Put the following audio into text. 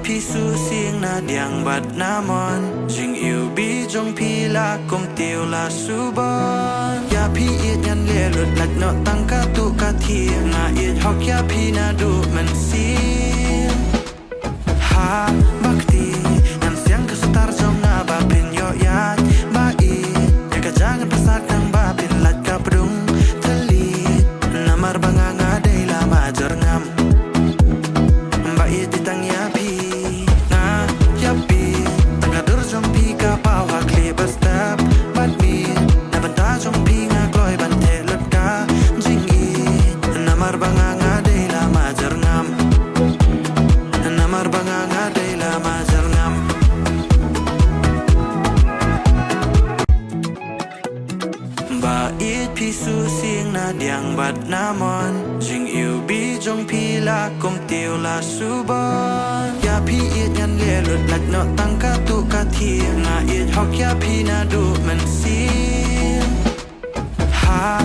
Pi su siêng na diang bat na mon Jing yêu bi jong pi la kom tiêu la su bon Ya pi it yan le lut lat no tang ka tu ka thiêng Na it hok ya pi na du man sim Ha bakti yan siang ka star jom na ba pin yo yat Ba it ya ka jangan pasat nang ba pin lat ka prung Telit namar banga nga day la majar ngam Ba it ditang ya pi Pi su siêng na diang bat na mon Jing yêu bi jong pi la kom tiêu la su bon Ya pi it yan le lut lat no tang ka tu ka thiêng Na it hok ya pi na du man sim Ha